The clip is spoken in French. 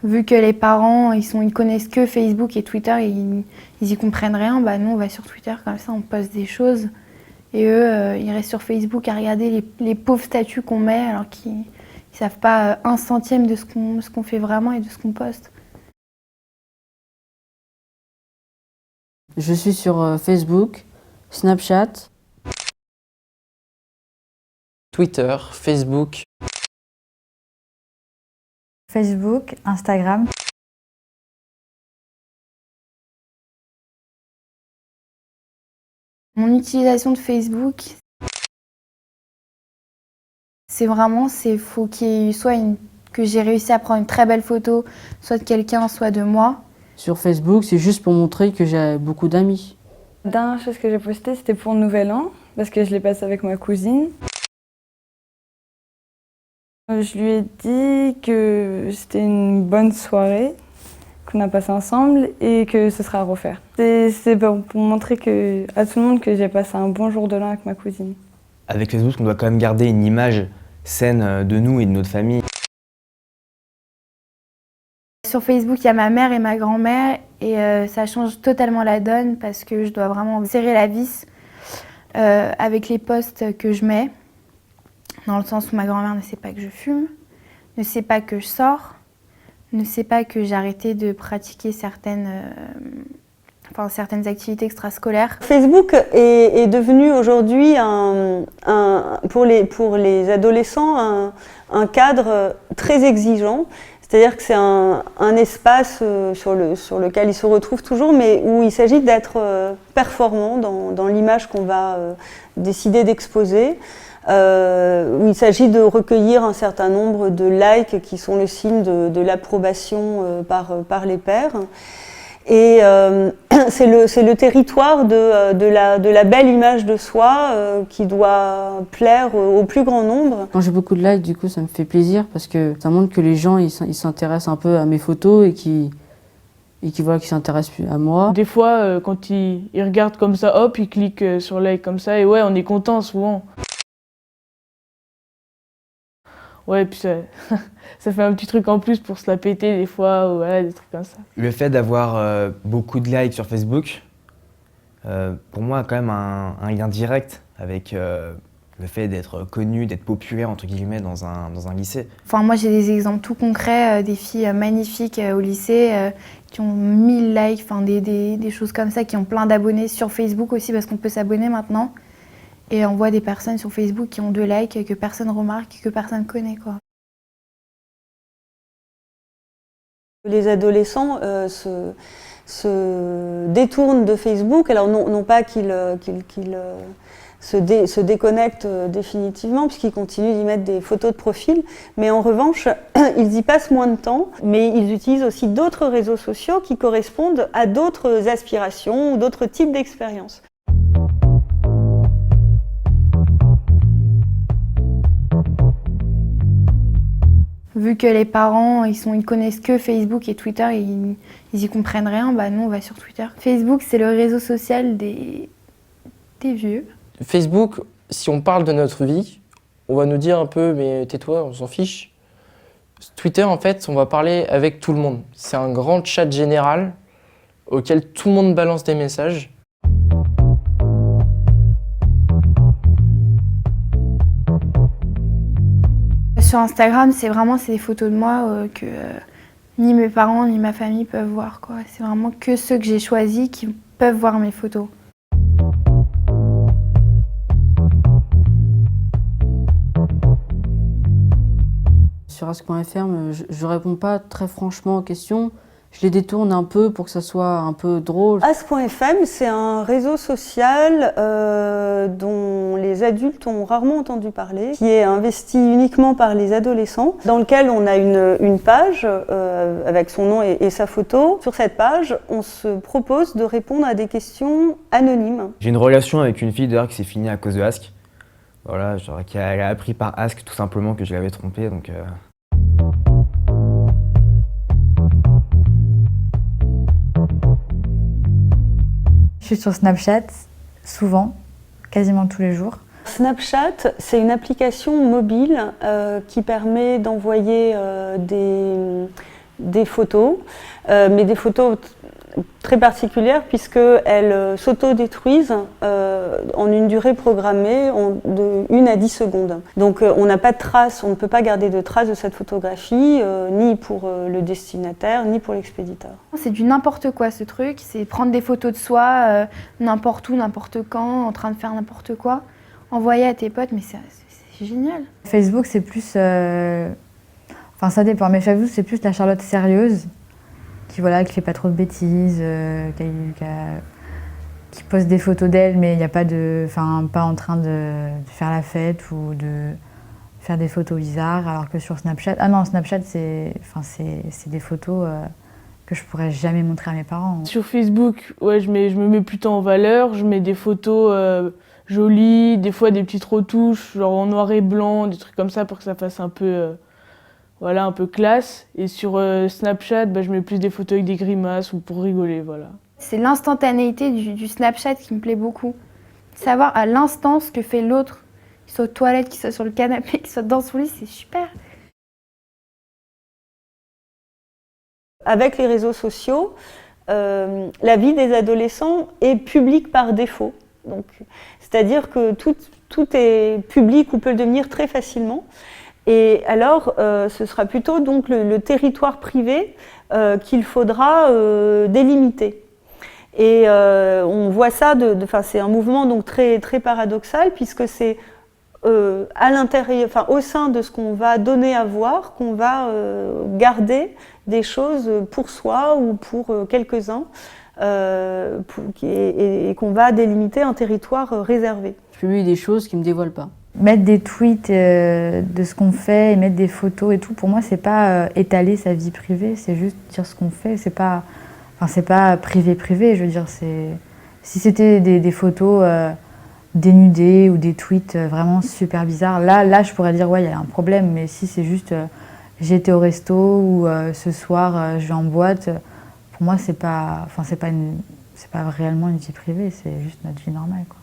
Vu que les parents, ils connaissent que Facebook et Twitter, et ils y comprennent rien, bah nous on va sur Twitter, comme ça on poste des choses. Et eux, ils restent sur Facebook à regarder les pauvres statuts qu'on met, alors qu'ils ne savent pas un centième de ce qu'on fait vraiment et de ce qu'on poste. Je suis sur Facebook, Snapchat, Twitter, Facebook. Facebook, Instagram. Mon utilisation de Facebook, faut qu'il y ait soit que j'ai réussi à prendre une très belle photo, soit de quelqu'un, soit de moi. Sur Facebook, c'est juste pour montrer que j'ai beaucoup d'amis. La dernière chose que j'ai postée, c'était pour le Nouvel An, parce que je l'ai passé avec ma cousine. Je lui ai dit que c'était une bonne soirée, qu'on a passé ensemble et que ce sera à refaire. C'est pour montrer à tout le monde que j'ai passé un bon jour de l'an avec ma cousine. Avec Facebook, on doit quand même garder une image saine de nous et de notre famille. Sur Facebook, il y a ma mère et ma grand-mère et ça change totalement la donne parce que je dois vraiment serrer la vis avec les posts que je mets. Dans le sens où ma grand-mère ne sait pas que je fume, ne sait pas que je sors, ne sait pas que j'ai arrêté de pratiquer certaines activités extrascolaires. Facebook est devenu aujourd'hui pour les adolescents un cadre très exigeant. C'est-à-dire que c'est un espace sur lequel ils se retrouvent toujours, mais où il s'agit d'être performant dans l'image qu'on va décider d'exposer. Où il s'agit de recueillir un certain nombre de likes qui sont le signe de l'approbation par les pairs. Et c'est le territoire de la belle image de soi qui doit plaire au plus grand nombre. Quand j'ai beaucoup de likes, du coup, ça me fait plaisir parce que ça montre que les gens ils s'intéressent un peu à mes photos et qu'ils voient qu'ils s'intéressent à moi. Des fois, quand ils regardent comme ça, hop, ils cliquent sur like comme ça et ouais, on est content souvent. Ouais, puis ça fait un petit truc en plus pour se la péter des fois, ou voilà, des trucs comme ça. Le fait d'avoir beaucoup de likes sur Facebook, pour moi, a quand même un lien direct avec le fait d'être connu, d'être populaire, entre guillemets, dans un lycée. Enfin, moi, j'ai des exemples tout concrets, des filles magnifiques au lycée qui ont 1000 likes, enfin, des choses comme ça, qui ont plein d'abonnés sur Facebook aussi, parce qu'on peut s'abonner maintenant. Et on voit des personnes sur Facebook qui ont 2 likes, que personne remarque, que personne connaît, quoi. Les adolescents se détournent de Facebook, alors non pas qu'ils se déconnectent définitivement, puisqu'ils continuent d'y mettre des photos de profil, mais en revanche, ils y passent moins de temps, mais ils utilisent aussi d'autres réseaux sociaux qui correspondent à d'autres aspirations ou d'autres types d'expériences. Vu que les parents, ils connaissent que Facebook et Twitter, et ils y comprennent rien, bah nous on va sur Twitter. Facebook, c'est le réseau social des vieux. Facebook, si on parle de notre vie, on va nous dire un peu « mais tais-toi, on s'en fiche ». Twitter, en fait, on va parler avec tout le monde. C'est un grand chat général auquel tout le monde balance des messages. Sur Instagram, c'est des photos de moi que ni mes parents ni ma famille peuvent voir, quoi. C'est vraiment que ceux que j'ai choisis qui peuvent voir mes photos. Sur ask.fr, je réponds pas très franchement aux questions. Je les détourne un peu pour que ça soit un peu drôle. Ask.fm, c'est un réseau social dont les adultes ont rarement entendu parler, qui est investi uniquement par les adolescents, dans lequel on a une page avec son nom et sa photo. Sur cette page, on se propose de répondre à des questions anonymes. J'ai une relation avec une fille d'ailleurs qui s'est finie à cause de Ask. Voilà, genre qu'elle a appris par Ask tout simplement que je l'avais trompée, donc... Je suis sur Snapchat, souvent, quasiment tous les jours. Snapchat, c'est une application mobile qui permet d'envoyer des photos, mais des photos très particulières puisqu'elles s'autodétruisent en une durée programmée de 1 à 10 secondes. Donc on n'a pas de traces, on ne peut pas garder de traces de cette photographie, ni pour le destinataire, ni pour l'expéditeur. C'est du n'importe quoi ce truc, c'est prendre des photos de soi n'importe où, n'importe quand, en train de faire n'importe quoi, envoyer à tes potes, mais c'est génial. Facebook, c'est plus... Enfin, ça dépend, mais Facebook, c'est plus la Charlotte sérieuse, qui fait pas trop de bêtises, qui poste des photos d'elle, mais il n'y a pas pas en train de faire la fête ou de faire des photos bizarres, alors que sur Snapchat, ah non, Snapchat, c'est des photos que je pourrais jamais montrer à mes parents. Sur Facebook, ouais, je me mets plutôt en valeur, je mets des photos jolies, des fois des petites retouches, genre en noir et blanc, des trucs comme ça pour que ça fasse un peu... Voilà, un peu classe. Et sur Snapchat, je mets plus des photos avec des grimaces ou pour rigoler, voilà. C'est l'instantanéité du Snapchat qui me plaît beaucoup. Savoir à l'instant ce que fait l'autre, qu'il soit aux toilettes, qu'il soit sur le canapé, qu'il soit dans son lit, c'est super. Avec les réseaux sociaux, la vie des adolescents est publique par défaut. C'est-à-dire que tout est public ou peut le devenir très facilement. Et alors, ce sera plutôt donc le territoire privé qu'il faudra délimiter. Et on voit ça, c'est un mouvement donc très, très paradoxal puisque c'est à l'intérieur, au sein de ce qu'on va donner à voir, qu'on va garder des choses pour soi ou pour quelques-uns et qu'on va délimiter un territoire réservé. Je publie des choses qui ne me dévoilent pas. Mettre des tweets de ce qu'on fait et mettre des photos et tout, pour moi, c'est pas étaler sa vie privée, c'est juste dire ce qu'on fait. C'est pas privé. Je veux dire, si c'était des photos dénudées ou des tweets vraiment super bizarres, là, je pourrais dire ouais, il y a un problème. Mais si c'est juste j'ai été au resto ou ce soir je vais en boîte, pour moi, c'est pas réellement une vie privée, c'est juste notre vie normale, quoi.